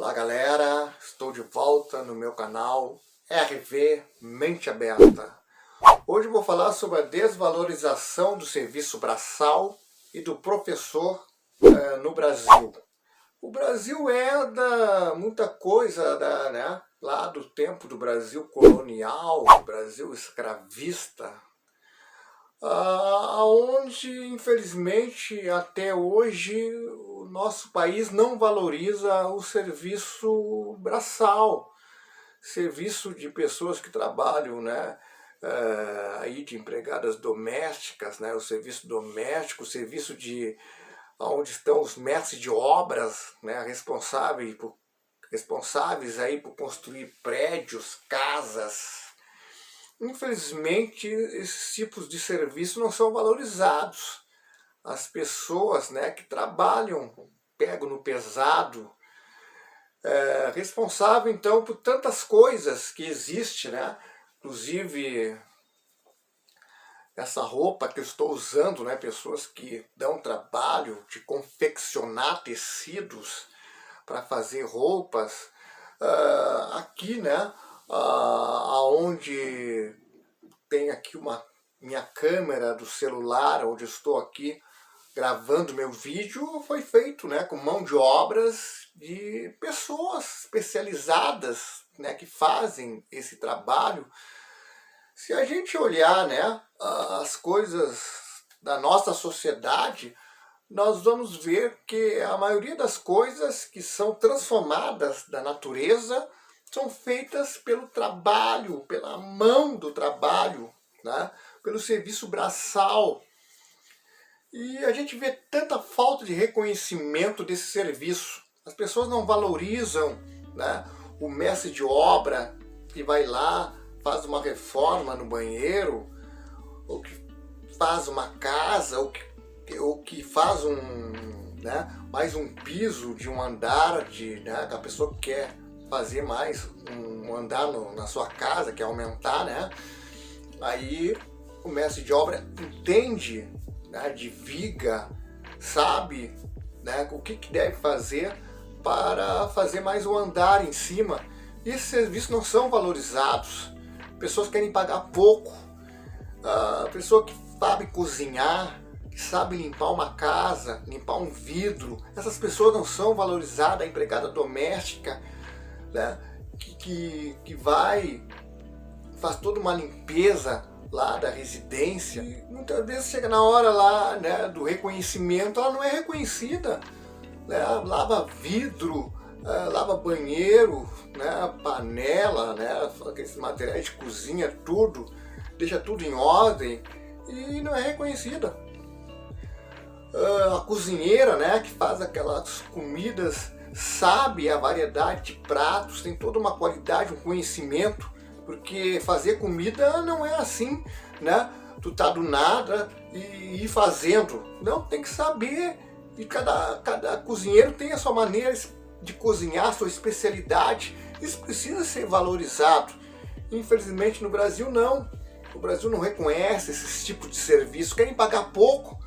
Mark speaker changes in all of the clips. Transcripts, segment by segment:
Speaker 1: Olá galera, estou de volta no meu canal RV Mente Aberta. Hoje eu vou falar sobre a desvalorização do serviço braçal e do professor no Brasil. O Brasil herda muita coisa lá do tempo do Brasil colonial, do Brasil escravista, onde infelizmente até hoje o nosso país não valoriza o serviço braçal, serviço de pessoas que trabalham, aí de empregadas domésticas, o serviço doméstico, o serviço de onde estão os mestres de obras, responsáveis aí por construir prédios, casas. Infelizmente, esses tipos de serviço não são valorizados. As pessoas que trabalham, pegam no pesado, responsável então por tantas coisas que existem, inclusive essa roupa que eu estou usando, pessoas que dão trabalho de confeccionar tecidos para fazer roupas, aqui, aonde tem aqui minha câmera do celular, onde eu estou aqui gravando meu vídeo, foi feito com mão de obras de pessoas especializadas que fazem esse trabalho. Se a gente olhar as coisas da nossa sociedade, nós vamos ver que a maioria das coisas que são transformadas da natureza são feitas pelo trabalho, pela mão do trabalho, pelo serviço braçal. E a gente vê tanta falta de reconhecimento desse serviço. As pessoas não valorizam o mestre de obra que vai lá, faz uma reforma no banheiro, ou que faz uma casa, ou que faz mais um piso de um andar, que a pessoa quer fazer mais um andar na sua casa, quer aumentar, Aí o mestre de obra entende de viga, sabe o que deve fazer para fazer mais um andar em cima. E esses serviços não são valorizados. Pessoas querem pagar pouco. A pessoa que sabe cozinhar, que sabe limpar uma casa, limpar um vidro, essas pessoas não são valorizadas. A empregada doméstica, que faz toda uma limpeza lá da residência, e muitas vezes chega na hora lá do reconhecimento, ela não é reconhecida. Lava vidro, lava banheiro, panela, aqueles materiais de cozinha, tudo, deixa tudo em ordem e não é reconhecida. A cozinheira, que faz aquelas comidas, sabe a variedade de pratos, tem toda uma qualidade, um conhecimento, porque fazer comida não é assim, tu tá do nada e ir fazendo. Não, tem que saber, e cada cozinheiro tem a sua maneira de cozinhar, a sua especialidade. Isso precisa ser valorizado. Infelizmente no Brasil não. O Brasil não reconhece esse tipo de serviço, querem pagar pouco,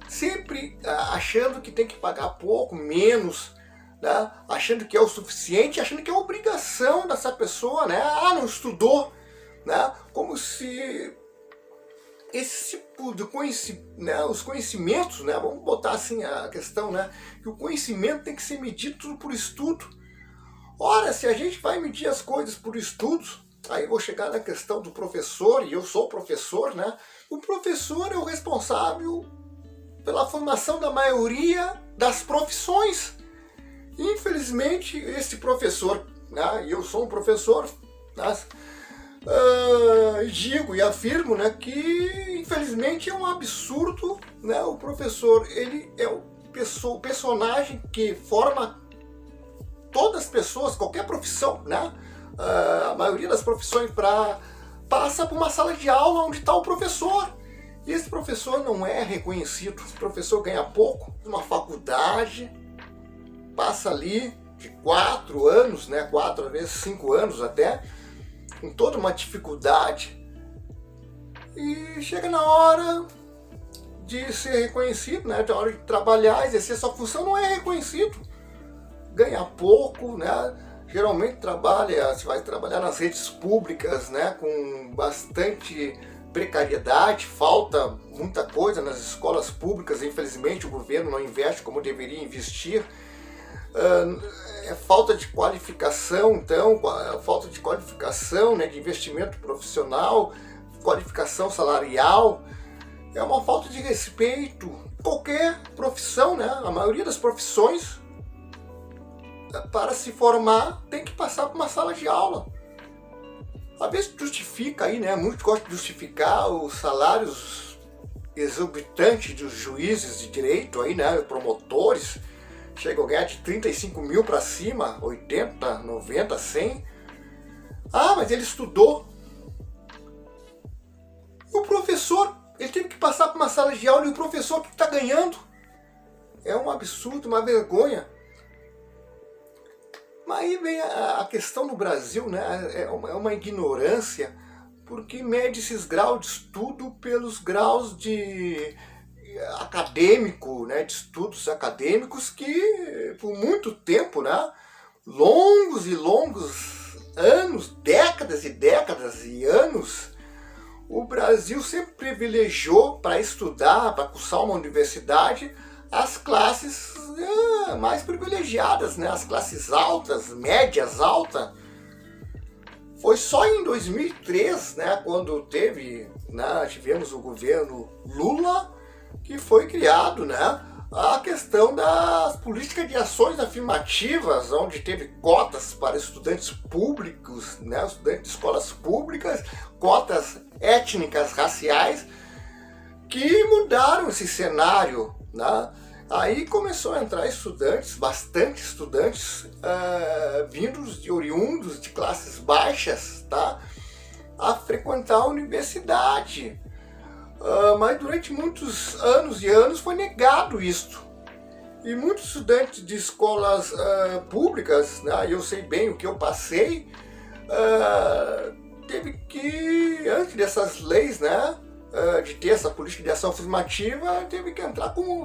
Speaker 1: sempre achando que tem que pagar pouco, menos, achando que é o suficiente, achando que é obrigação dessa pessoa, não estudou, como se esse tipo de conhecimento, os conhecimentos, vamos botar assim a questão, que o conhecimento tem que ser medido tudo por estudo. Ora, se a gente vai medir as coisas por estudos, aí eu vou chegar na questão do professor, e eu sou professor, o professor é o responsável pela formação da maioria das profissões. Infelizmente, esse professor, e eu sou um professor, digo e afirmo que infelizmente é um absurdo, o professor, ele é o personagem que forma todas as pessoas, qualquer profissão, a maioria das profissões passa por uma sala de aula onde está o professor. E esse professor não é reconhecido, esse professor ganha pouco, uma faculdade, passa ali de 4 anos, 4 vezes 5 anos até, com toda uma dificuldade, e chega na hora de ser reconhecido, na hora de trabalhar, exercer sua função, não é reconhecido. ganha pouco, né? Geralmente você vai trabalhar nas redes públicas, né? Com bastante precariedade, falta muita coisa nas escolas públicas, infelizmente o governo não investe como deveria investir. É falta de qualificação, então, falta de qualificação, né, de investimento profissional, qualificação salarial, é uma falta de respeito. Qualquer profissão, né, a maioria das profissões, para se formar, tem que passar por uma sala de aula. Às vezes justifica aí, né, muitos gostam de justificar os salários exorbitantes dos juízes de direito aí, né, promotores, chegam a ganhar de 35 mil para cima, 80, 90, 100. Ah, mas ele estudou. E o professor, ele teve que passar por uma sala de aula e o professor que está ganhando. É um absurdo, uma vergonha. Mas aí vem a questão no Brasil, né? É uma ignorância, porque mede esses graus de estudo pelos graus de acadêmico, né, de estudos acadêmicos que por muito tempo, né, longos e longos anos, décadas e décadas e anos, o Brasil sempre privilegiou para estudar, para cursar uma universidade, as classes mais privilegiadas, né, as classes altas, médias altas. Foi só em 2003, né, quando tivemos o governo Lula, que foi criado, né, a questão das políticas de ações afirmativas, onde teve cotas para estudantes públicos, né, estudantes de escolas públicas, cotas étnicas, raciais, que mudaram esse cenário, né? Aí começou a entrar bastante estudantes, oriundos de classes baixas, tá, a frequentar a universidade. Mas durante muitos anos e anos foi negado isto. E muitos estudantes de escolas públicas, né, eu sei bem o que eu passei, teve que, antes dessas leis, né, de ter essa política de ação afirmativa, teve que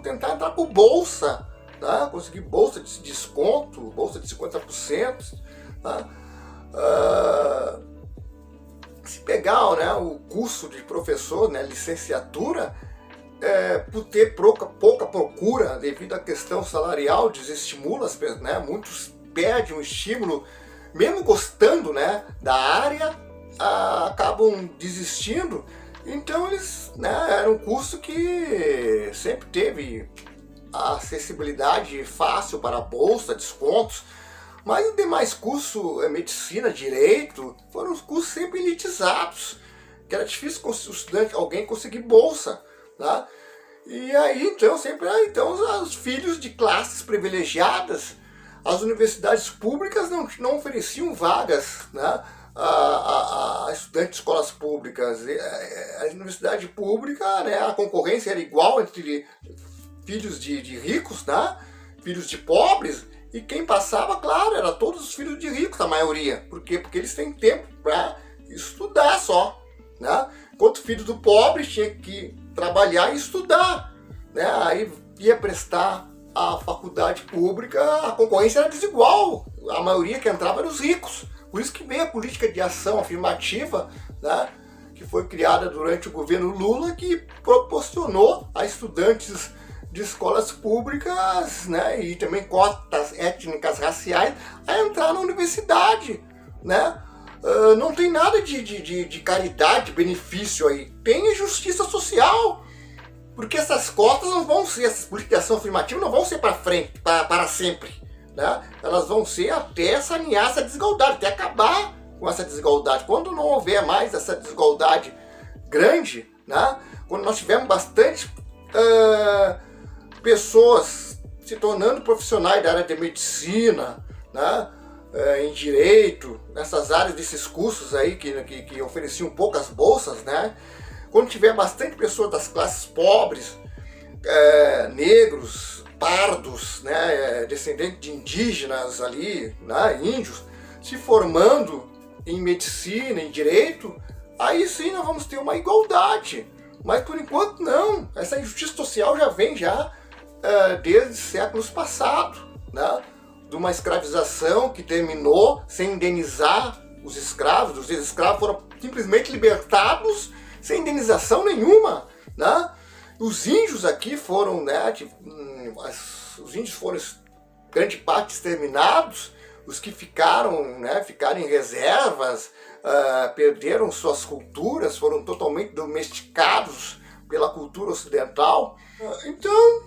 Speaker 1: tentar entrar com bolsa, né, conseguir bolsa de desconto, bolsa de 50%. Tá? Se pegar, né, o curso de professor, né, licenciatura, por ter pouca procura devido à questão salarial, desestimula, né, muitos perdem o estímulo, mesmo gostando, né, da área, acabam desistindo. Então eles, né, era um curso que sempre teve acessibilidade fácil para a bolsa, descontos. Mas os demais cursos, medicina, direito, foram os cursos sempre elitizados, que era difícil alguém conseguir bolsa, tá? E aí, então, os filhos de classes privilegiadas, as universidades públicas não ofereciam vagas, né, a estudantes de escolas públicas. A universidade pública, né, a concorrência era igual entre filhos de ricos, né, filhos de pobres. E quem passava, claro, era todos os filhos de ricos, a maioria. Por quê? Porque eles têm tempo para estudar só, né? Enquanto o filho do pobre tinha que trabalhar e estudar, né? Aí ia prestar a faculdade pública, a concorrência era desigual. A maioria que entrava eram os ricos. Por isso que veio a política de ação afirmativa, né, que foi criada durante o governo Lula, que proporcionou a estudantes de escolas públicas, né, e também cotas étnicas raciais a entrar na universidade, né? Não tem nada de caridade, benefício aí, tem justiça social, porque essas cotas não vão ser, essas políticas de ação afirmativa não vão ser para frente, para sempre, né? Elas vão ser até sanear essa desigualdade, até acabar com essa desigualdade. Quando não houver mais essa desigualdade grande, né, quando nós tivermos bastante pessoas se tornando profissionais da área de medicina, né, em direito, nessas áreas desses cursos aí que ofereciam poucas bolsas, né, quando tiver bastante pessoas das classes pobres, negros, pardos, né, descendentes de indígenas ali, né, índios, se formando em medicina, em direito, aí sim nós vamos ter uma igualdade. Mas por enquanto não, essa injustiça social já vem desde séculos passados, né? de uma escravização que terminou sem indenizar os escravos. Os escravos foram simplesmente libertados sem indenização nenhuma, né? Os índios aqui foram, né, os índios foram grande parte exterminados. Os que ficaram, né, ficaram em reservas, perderam suas culturas, foram totalmente domesticados pela cultura ocidental. Então,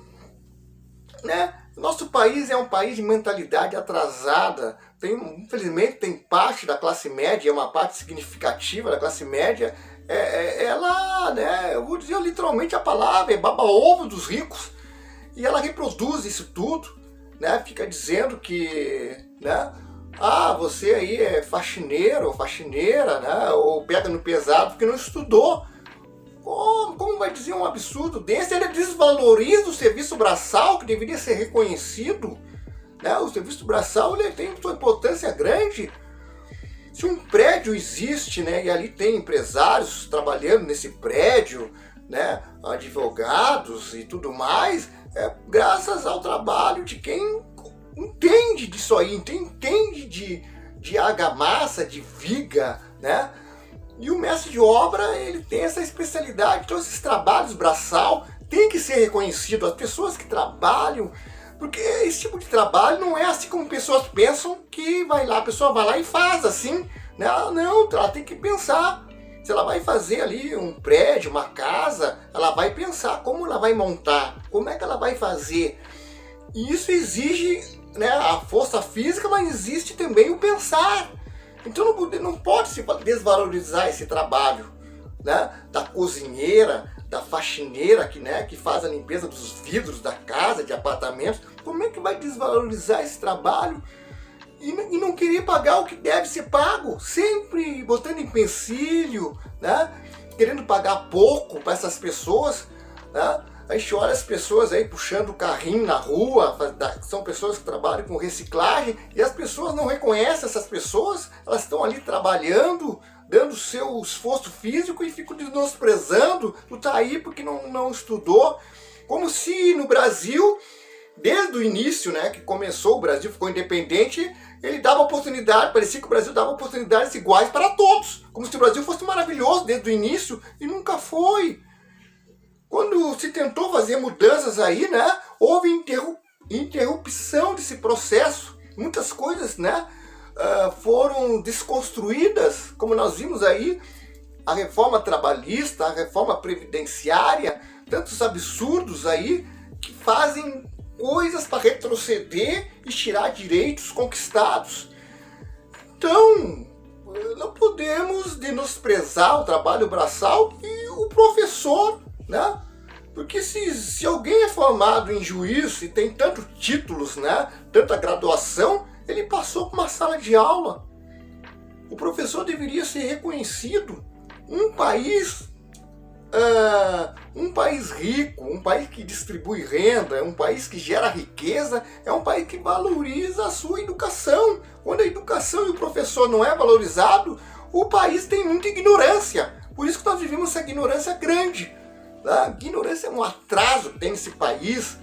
Speaker 1: né, nosso país é um país de mentalidade atrasada. Infelizmente tem parte da classe média, é uma parte significativa da classe média, ela, né, eu vou dizer literalmente a palavra, é baba-ovo dos ricos, e ela reproduz isso tudo, né, fica dizendo que, né, você aí é faxineiro ou faxineira, né, ou pega no pesado porque não estudou. Como vai dizer um absurdo desse? Ele desvaloriza o serviço braçal, que deveria ser reconhecido, né? O serviço braçal, ele tem sua importância grande. Se um prédio existe, né, e ali tem empresários trabalhando nesse prédio, né, advogados e tudo mais, é graças ao trabalho de quem entende disso aí, entende de argamassa, de viga, né? E o mestre de obra, ele tem essa especialidade. Então esses trabalhos braçal tem que ser reconhecido. As pessoas que trabalham, porque esse tipo de trabalho não é assim como pessoas pensam, que a pessoa vai lá e faz assim, né? Não, ela tem que pensar. Se ela vai fazer ali um prédio, uma casa, ela vai pensar como ela vai montar, como é que ela vai fazer. E isso exige, né, a força física, mas existe também o pensar. Então não pode se desvalorizar esse trabalho, né, da cozinheira, da faxineira que faz a limpeza dos vidros da casa, de apartamentos. Como é que vai desvalorizar esse trabalho e não querer pagar o que deve ser pago? Sempre botando empecilho, né, querendo pagar pouco para essas pessoas, né? A gente olha as pessoas aí puxando o carrinho na rua, são pessoas que trabalham com reciclagem, e as pessoas não reconhecem essas pessoas, elas estão ali trabalhando, dando seu esforço físico e ficam menosprezando, tu tá aí porque não estudou. Como se no Brasil, desde o início, né, que começou, o Brasil ficou independente, ele dava oportunidade, parecia que o Brasil dava oportunidades iguais para todos, como se o Brasil fosse maravilhoso desde o início, e nunca foi. Quando se tentou fazer mudanças aí, né, houve interrupção desse processo. Muitas coisas, né, foram desconstruídas, como nós vimos aí, a reforma trabalhista, a reforma previdenciária, tantos absurdos aí que fazem coisas para retroceder e tirar direitos conquistados. Então, não podemos menosprezar o trabalho braçal e o professor, né? Porque se alguém é formado em juiz e tem tantos títulos, né, tanta graduação, ele passou por uma sala de aula. O professor deveria ser reconhecido. Um país rico, um país que distribui renda, um país que gera riqueza, é um país que valoriza a sua educação. Quando a educação e o professor não é valorizado, o país tem muita ignorância. Por isso que nós vivemos essa ignorância grande. A ignorância é um atraso que tem nesse país,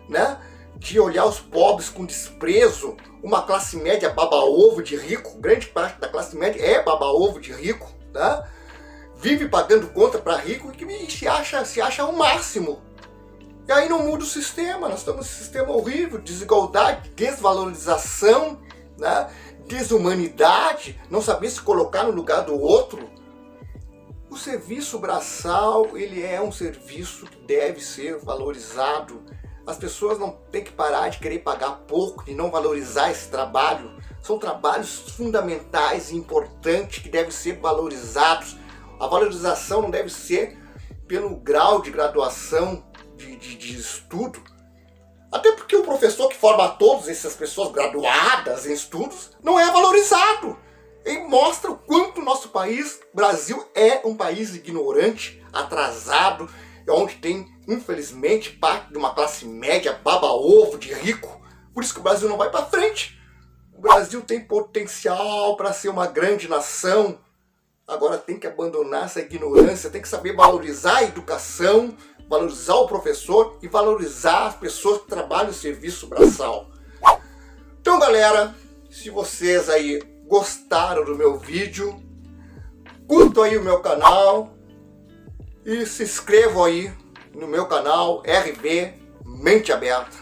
Speaker 1: né, de olhar os pobres com desprezo, uma classe média baba-ovo de rico, grande parte da classe média é baba-ovo de rico, né, vive pagando conta para rico e que se acha o máximo. E aí não muda o sistema, nós estamos num sistema horrível, desigualdade, desvalorização, né, desumanidade, não saber se colocar no lugar do outro. O serviço braçal, ele é um serviço que deve ser valorizado. As pessoas não têm que parar de querer pagar pouco e não valorizar esse trabalho. São trabalhos fundamentais e importantes que devem ser valorizados. A valorização não deve ser pelo grau de graduação, de estudo. Até porque o professor que forma todas essas pessoas graduadas em estudos não é valorizado. Ele mostra o quanto o nosso país, Brasil, é um país ignorante, atrasado, onde tem, infelizmente, parte de uma classe média, baba-ovo de rico. Por isso que o Brasil não vai para frente. O Brasil tem potencial para ser uma grande nação. Agora tem que abandonar essa ignorância, tem que saber valorizar a educação, valorizar o professor e valorizar as pessoas que trabalham no serviço braçal. Então, Então, galera, se vocês aí gostaram do meu vídeo, curtam aí o meu canal e se inscrevam aí no meu canal RB Mente Aberta.